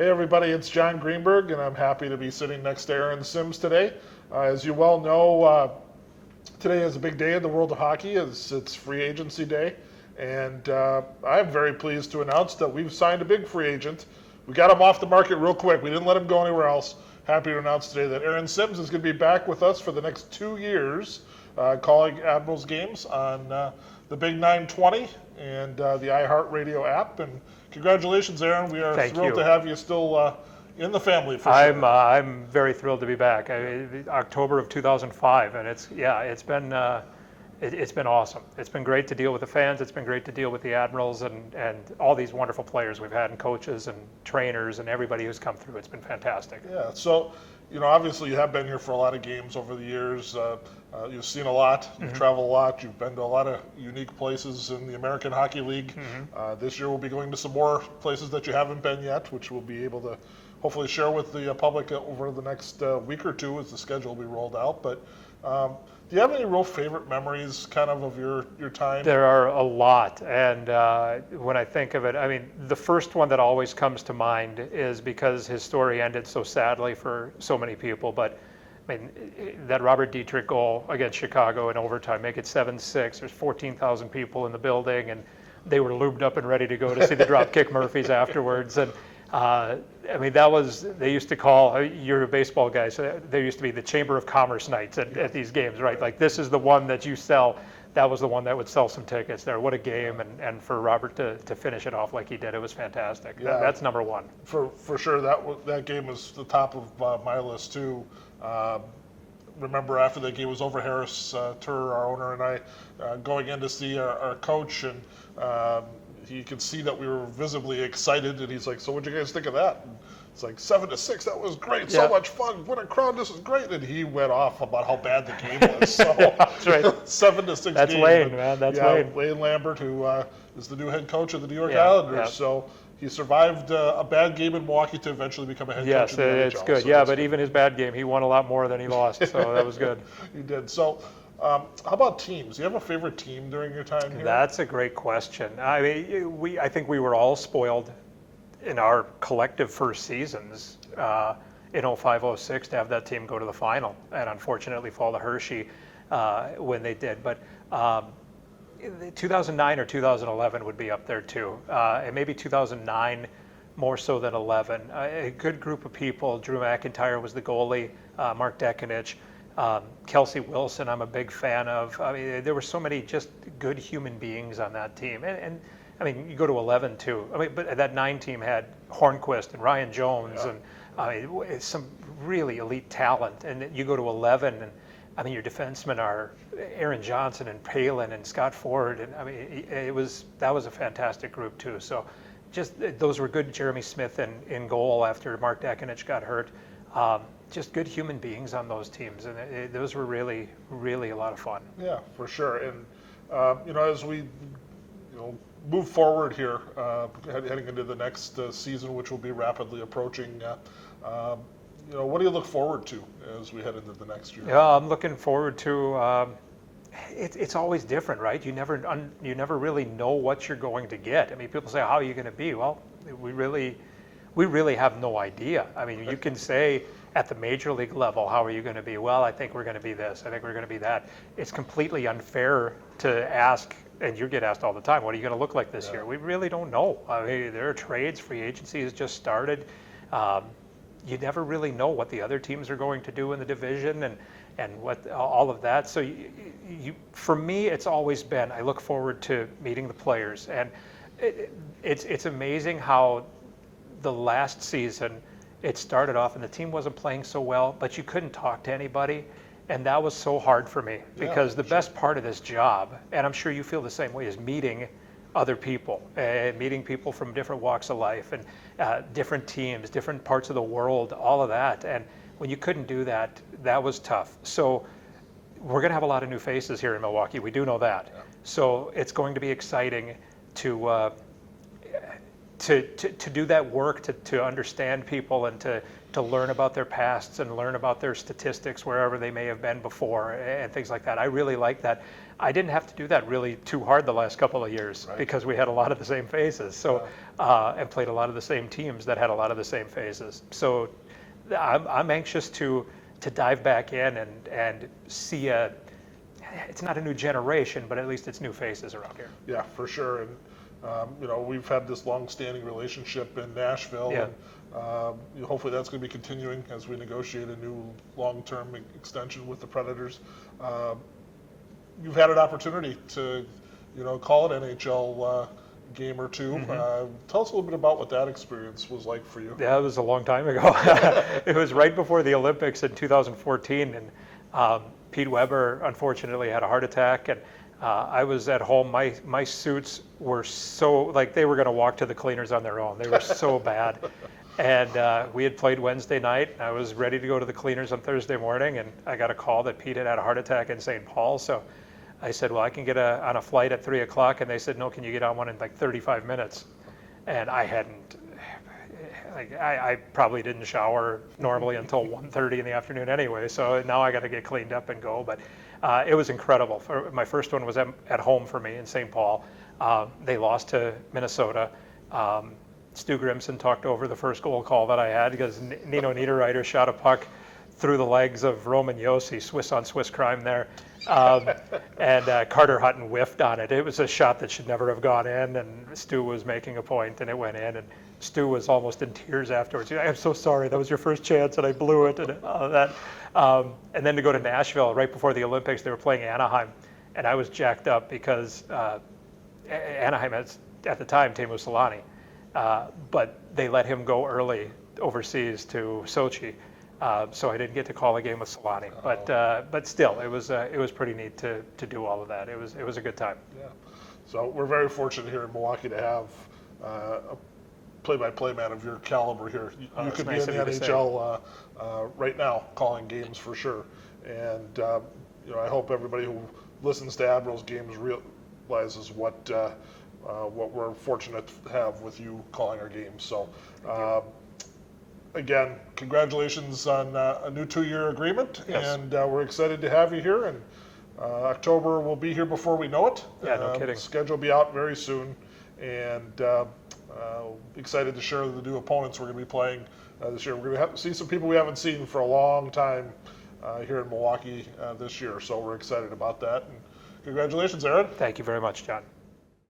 Hey everybody, it's John Greenberg, and I'm happy to be sitting next to Aaron Sims today. As you well know, today is a big day in the world of hockey. It's free agency day, and I'm very pleased to announce that we've signed a big free agent. We got him off the market real quick. We didn't let him go anywhere else. Happy to announce today that Aaron Sims is going to be back with us for the next 2 years, calling Admirals games on the Big 920 and the iHeartRadio app. And congratulations, Aaron. We are thrilled to have you still in the family. For sure. I'm very thrilled to be back. October of 2005, and it's been awesome. It's been great to deal with the fans. It's been great to deal with the Admirals and all these wonderful players we've had, and coaches and trainers and everybody who's come through. It's been fantastic. Yeah. So, obviously you have been here for a lot of games over the years. You've seen a lot. You've traveled a lot. You've been to a lot of unique places in the American Hockey League. This year we'll be going to some more places that you haven't been yet, which we'll be able to hopefully share with the public over the next week or two as the schedule will be rolled out. But do you have any real favorite memories kind of your time? There are a lot, and when I think of it, I mean, the first one that always comes to mind is because his story ended so sadly for so many people, but I mean, that Robert Dietrich goal against Chicago in overtime, make it 7-6, there's 14,000 people in the building, and they were lubed up and ready to go to see the Dropkick Murphys afterwards. And I mean, that was, they used to call, you're a baseball guy, so there used to be the Chamber of Commerce nights at these games, right? Like, this is the one that you sell. That was the one that would sell some tickets there. What a game, and for Robert to finish it off like he did, it was fantastic. Yeah, that's number one. For sure, that game was the top of my list too. Remember after the game was over, Harris Tur, our owner, and I going in to see our coach, and you could see that we were visibly excited, and he's like, "So what'd you guys think of that?" And it's like 7-6. That was great. So much fun. What a crowd! This is great. And he went off about how bad the game was. So that's right. 7-6. That's game. Wayne, man. That's Wayne. Wayne Lambert, who is the new head coach of the New York Islanders. Yeah. So he survived a bad game in Milwaukee to eventually become a head coach in the NHL. Yes, it's good. So but even his bad game, he won a lot more than he lost. So that was good. He did. So. How about teams? Do you have a favorite team during your time here? That's a great question. I mean, I think we were all spoiled in our collective first seasons in 05-06 to have that team go to the final, and unfortunately fall to Hershey when they did. But 2009 or 2011 would be up there too, and maybe 2009 more so than 11. A good group of people. Drew McIntyre was the goalie, Mark Dekanich. Kelsey Wilson, I'm a big fan of. I mean, there were so many just good human beings on that team. And I mean, you go to 11 too. I mean, but that 9 team had Hornquist and Ryan Jones and I mean, some really elite talent. And you go to 11 and I mean, your defensemen are Aaron Johnson and Palin and Scott Ford. And I mean, that was a fantastic group too. So just those were good. Jeremy Smith in goal after Mark Dekanich got hurt. Just good human beings on those teams, and those were really, really a lot of fun. Yeah, for sure. And as we move forward here, heading into the next season, which will be rapidly approaching, what do you look forward to as we head into the next year? Yeah, I'm looking forward to. It's always different, right? You never really know what you're going to get. I mean, people say, "How are you going to be?" Well, we really have no idea. I mean, you can say at the major league level, how are you going to be? Well, I think we're going to be this. I think we're going to be that. It's completely unfair to ask, and you get asked all the time, what are you going to look like this year? We really don't know. I mean, there are trades, free agency has just started. You never really know what the other teams are going to do in the division and what all of that. So for me, it's always been, I look forward to meeting the players. And it's amazing how the last season, it started off and the team wasn't playing so well, but you couldn't talk to anybody. And that was so hard for me because the best part of this job, and I'm sure you feel the same way, is meeting other people, meeting people from different walks of life and different teams, different parts of the world, all of that. And when you couldn't do that, that was tough. So we're going to have a lot of new faces here in Milwaukee. We do know that. Yeah. So it's going to be exciting to do that work, to understand people and to learn about their pasts and learn about their statistics wherever they may have been before and things like that. I really like that. I didn't have to do that really too hard the last couple of years because we had a lot of the same faces. So and played a lot of the same teams that had a lot of the same faces. So I'm anxious to dive back in and see it's not a new generation, but at least it's new faces around here. Yeah, for sure. And we've had this long-standing relationship in Nashville, Yeah. and hopefully that's going to be continuing as we negotiate a new long-term extension with the Predators. You've had an opportunity to, call it NHL game or two. Tell us a little bit about what that experience was like for you. Yeah, it was a long time ago. It was right before the Olympics in 2014, and Pete Weber unfortunately had a heart attack, and I was at home. My suits were so, like, they were going to walk to the cleaners on their own. They were so bad. And we had played Wednesday night. I was ready to go to the cleaners on Thursday morning, and I got a call that Pete had a heart attack in St. Paul. So I said, well, I can get on a flight at 3 o'clock. And they said, no, can you get on one in like 35 minutes? And I hadn't, I probably didn't shower normally until 1:30 in the afternoon anyway. So now I got to get cleaned up and go. But it was incredible. My first one was at home for me in St. Paul. They lost to Minnesota. Stu Grimson talked over the first goal call that I had because Nino Niederreiter shot a puck through the legs of Roman Josi, Swiss on Swiss crime there. And Carter Hutton whiffed on it. It was a shot that should never have gone in, and Stu was making a point, and it went in. And Stu was almost in tears afterwards. I'm so sorry, that was your first chance, and I blew it, and all of that. And then to go to Nashville right before the Olympics, they were playing Anaheim, and I was jacked up because Anaheim had, at the time, Teemu Selanne, but they let him go early overseas to Sochi. So I didn't get to call a game with Selanne, but still, it was pretty neat to do all of that. It was a good time. Yeah. So we're very fortunate here in Milwaukee to have a play-by-play man of your caliber here. You could nice be in the NHL right now calling games for sure. And I hope everybody who listens to Admirals games realizes what we're fortunate to have with you calling our games. So. Again, congratulations on a new 2-year agreement, yes. And we're excited to have you here. And October will be here before we know it. Yeah, no kidding. Schedule will be out very soon, and excited to share the new opponents we're going to be playing this year. We're going to see some people we haven't seen for a long time here in Milwaukee this year, so we're excited about that. And congratulations, Aaron. Thank you very much, John.